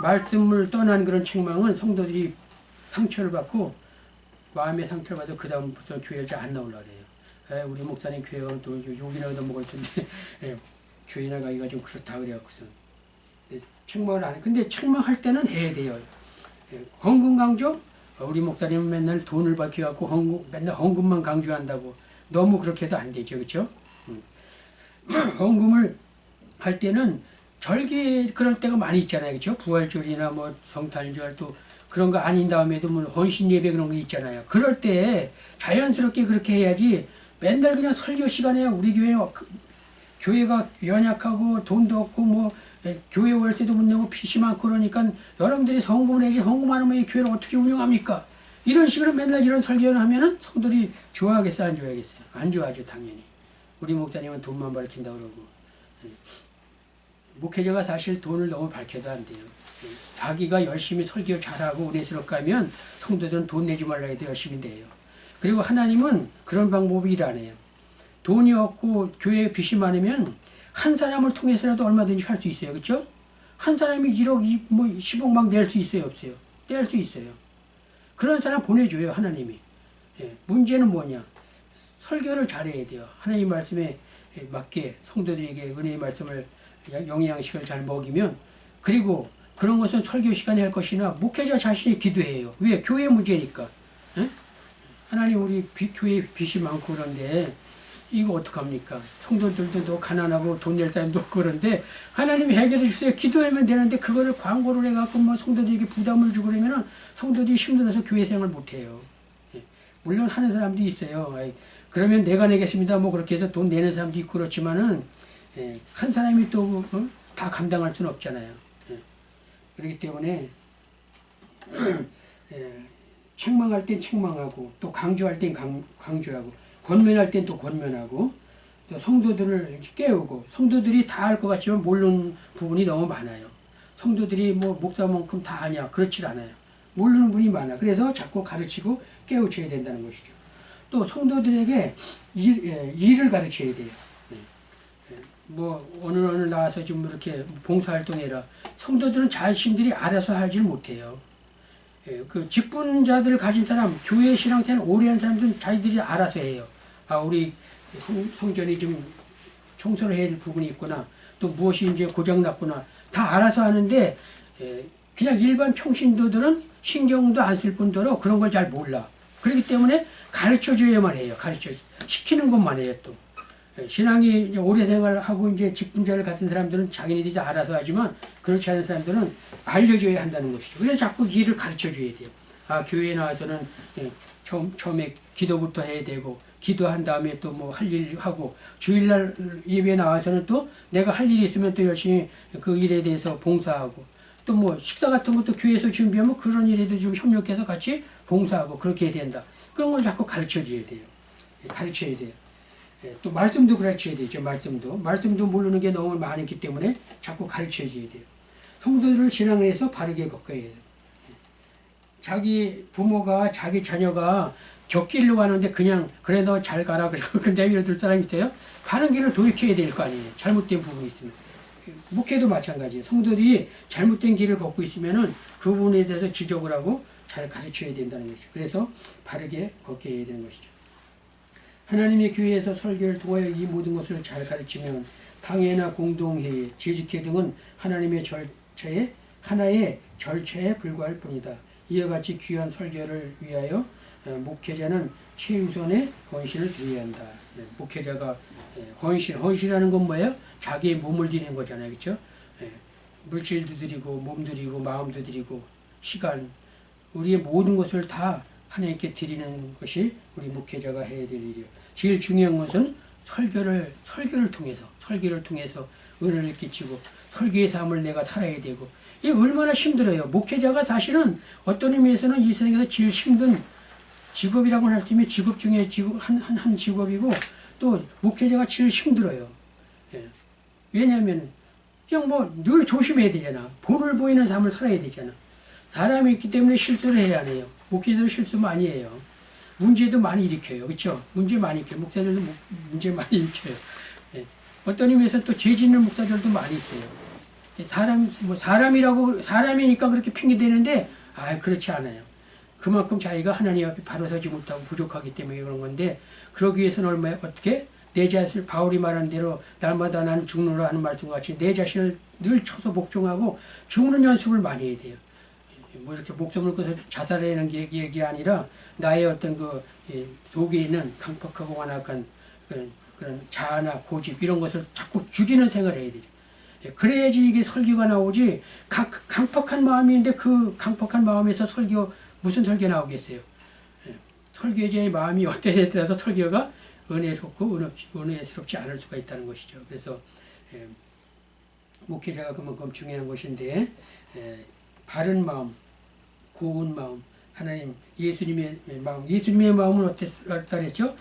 말씀을 떠난 그런 책망은 성도들이 상처를 받고 마음의 상처를 받아 그 다음부터 교회를 잘 안 나오려고 그래요. 우리 목사님 교회 가면 또 욕이나 얻어먹을 텐데 예, 교회 나가기가 좀 그렇다 그래갖고서 책망을 안 해. 근데 책망할 때는 해야 돼요. 예, 헌금 강조? 우리 목사님은 맨날 돈을 밝혀갖고 맨날 헌금만 강조한다고 너무 그렇게 해도 안 되죠. 그렇죠? 헌금을 할 때는 절기 그럴 때가 많이 있잖아요. 그렇죠? 부활절이나 뭐 성탄절 또 그런 거 아닌 다음에도 뭐 헌신 예배 그런 거 있잖아요. 그럴 때 자연스럽게 그렇게 해야지 맨날 그냥 설교 시간에 우리 교회가 연약하고 돈도 없고 뭐 교회 월세도 못 내고 빚이 많고 그러니까 여러분들이 헌금을 해야지 헌금 안 하면 이 교회를 어떻게 운영합니까? 이런 식으로 맨날 이런 설교를 하면은 성도들이 좋아하겠어요? 안 좋아하겠어요? 안 좋아하죠, 당연히. 우리 목사님은 돈만 밝힌다고 그러고. 목회자가 사실 돈을 너무 밝혀도 안 돼요. 자기가 열심히 설교 잘하고 은혜스럽게 하면 성도들은 돈 내지 말라 해도 열심히 내요. 그리고 하나님은 그런 방법이 일 안 해요. 돈이 없고 교회에 빚이 많으면 한 사람을 통해서라도 얼마든지 할 수 있어요. 그렇죠? 한 사람이 1억, 뭐 10억 막 낼 수 있어요? 없어요? 낼 수 있어요. 그런 사람 보내줘요, 하나님이. 예, 문제는 뭐냐? 설교를 잘해야 돼요. 하나님 말씀에 맞게 성도들에게 은혜의 말씀을 영양식을 잘 먹이면 그리고 그런 것은 설교 시간에 할 것이나 목회자 자신이 기도해요. 왜? 교회 문제니까. 예? 하나님 우리 교회 빚이 많고 그런데 이거 어떡합니까? 성도들도 가난하고 돈 낼 사람도 없고 그런데 하나님이 해결해 주세요. 기도하면 되는데 그거를 광고를 해갖고 뭐 성도들에게 부담을 주고 그러면은 성도들이 힘들어서 교회 생활 못해요. 예. 물론 하는 사람도 있어요. 그러면 내가 내겠습니다. 뭐 그렇게 해서 돈 내는 사람도 있고 그렇지만은 예. 한 사람이 또 다 감당할 수는 없잖아요. 예. 그렇기 때문에 예. 책망할 땐 책망하고 또 강조할 땐 강조하고 권면할 땐 또 권면하고 또 성도들을 깨우고 성도들이 다 알 것 같지만 모르는 부분이 너무 많아요. 성도들이 뭐 목사만큼 다 아냐 그렇지 않아요. 모르는 분이 많아. 그래서 자꾸 가르치고 깨우쳐야 된다는 것이죠. 또 성도들에게 일을 가르쳐야 돼요. 뭐 어느 나와서 좀 이렇게 봉사활동해라. 성도들은 자신들이 알아서 하질 못해요. 그 직분자들을 가진 사람, 교회 신앙생활 오래 한 사람들은 자기들이 알아서 해요. 우리 성전이 좀 청소를 해야 될 부분이 있구나. 또 무엇이 이제 고장났구나. 다 알아서 하는데, 그냥 일반 평신도들은 신경도 안 쓸 뿐더러 그런 걸 잘 몰라. 그렇기 때문에 가르쳐 줘야만 해요. 시키는 것만 해요, 또. 신앙이 오래 생활하고 이제 직분자를 가진 사람들은 자기네들이 다 알아서 하지만 그렇지 않은 사람들은 알려줘야 한다는 것이죠. 그래서 자꾸 일을 가르쳐 줘야 돼요. 교회에 나와서는 처음에 기도부터 해야 되고 기도한 다음에 또 뭐 할 일 하고 주일날 예배에 나와서는 또 내가 할 일이 있으면 또 열심히 그 일에 대해서 봉사하고 또 뭐 식사 같은 것도 교회에서 준비하면 그런 일에도 좀 협력해서 같이 봉사하고 그렇게 해야 된다. 그런 걸 자꾸 가르쳐 줘야 돼요. 가르쳐야 돼요. 또 말씀도 가르쳐야 되죠. 말씀도 모르는 게 너무 많기 때문에 자꾸 가르쳐줘야 돼요. 성도들을 신앙에서 바르게 걷어야 돼요. 자기 부모가 자기 자녀가 격길로 가는데 그냥 그래 너 잘 가라 그러고 내밀어둘 사람이 있어요? 바른 길을 돌이켜야 될 거 아니에요. 잘못된 부분이 있으면. 목회도 마찬가지예요. 성도들이 잘못된 길을 걷고 있으면은 그 부분에 대해서 지적을 하고 잘 가르쳐야 된다는 것이죠. 그래서 바르게 걷게 해야 되는 것이죠. 하나님의 교회에서 설교를 통하여 이 모든 것을 잘 가르치면 당회나 공동회의, 재직회 등은 하나님의 절차에 하나의 절차에 불과할 뿐이다. 이와 같이 귀한 설교를 위하여 목회자는 최우선의 헌신을 드려야 한다. 네, 목회자가 헌신이라는 건 뭐예요? 자기의 몸을 드리는 거잖아요, 그렇죠? 물질도 드리고 몸 드리고 마음도 드리고 시간, 우리의 모든 것을 다 하나님께 드리는 것이 우리 목회자가 해야 될 일이에요. 제일 중요한 것은 설교를 통해서 은혜를 끼치고 설교의 삶을 내가 살아야 되고, 이게 얼마나 힘들어요. 목회자가 사실은 어떤 의미에서는 이 세상에서 제일 힘든 직업이라고 할 수 있으면 직업 중에 한 직업이고, 또 목회자가 제일 힘들어요. 왜냐하면 그냥 뭐 늘 조심해야 되잖아. 본을 보이는 삶을 살아야 되잖아. 사람이 있기 때문에 실수를 해야 해요. 목회자도 실수 많이 해요. 문제도 많이 일으켜요. 그렇죠? 문제 많이 일으켜요. 목사들도 문제 많이 일으켜요. 어떤 의미에서 또 죄 짓는 목사들도 많이 있어요. 사람이니까 그렇게 핑계대는데, 그렇지 않아요. 그만큼 자기가 하나님 앞에 바로 서지 못하고 부족하기 때문에 그런 건데, 그러기 위해서는 어떻게? 내 자신을, 바울이 말한 대로 날마다 나는 죽노라 하는 말씀 같이 내 자신을 늘 쳐서 복종하고 죽는 연습을 많이 해야 돼요. 뭐 이렇게 목숨을 끊어서 자살하는 얘기 아니라, 나의 어떤 속에 있는 강팍하고 완악한 그런 자아나 고집, 이런 것을 자꾸 죽이는 생활을 해야 되죠. 그래야지 이게 설교가 나오지. 강팍한 마음인데 그 강팍한 마음에서 무슨 설교 나오겠어요? 설교자의 마음이 어때에 따라서 설교가 은혜롭고 은혜스럽지 않을 수가 있다는 것이죠. 그래서 목회자가 그만큼 중요한 것인데, 바른 마음, 고운 마음, 하나님 예수님의 마음은 어땠다 그랬죠?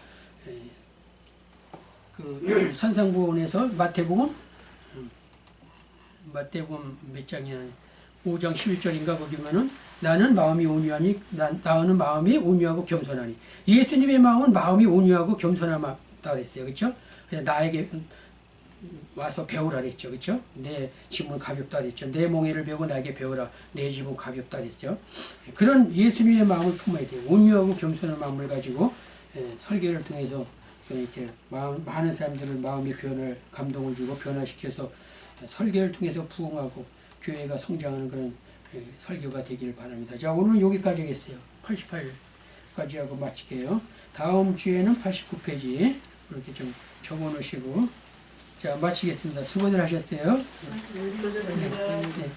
그 산상보원에서 마태복음 몇 장이야? 5장 11절인가 거기 보면은 나는 마음이 온유하고 겸손하니. 예수님의 마음은 마음이 온유하고 겸손하다 그랬어요. 그렇죠? 그래서 나에게 와서 배우라 그랬죠. 그렇죠? 내 짐은 가볍다 그랬죠. 내 몽해를 베고 나에게 배우라. 내 짐은 가볍다 그랬죠. 그런 예수님의 마음을 품어야 돼요. 온유하고 겸손한 마음을 가지고 설교를 통해서 이렇게 많은 사람들을 마음의 변화를, 감동을 주고 변화시켜서 설교를 통해서 부흥하고 교회가 성장하는 그런 설교가 되기를 바랍니다. 자, 오늘 여기까지 하겠어요. 88까지 하고 마칠게요. 다음 주에는 89페이지 이렇게 좀 적어 놓으시고, 자, 마치겠습니다. 수고들 하셨어요. 네. 네.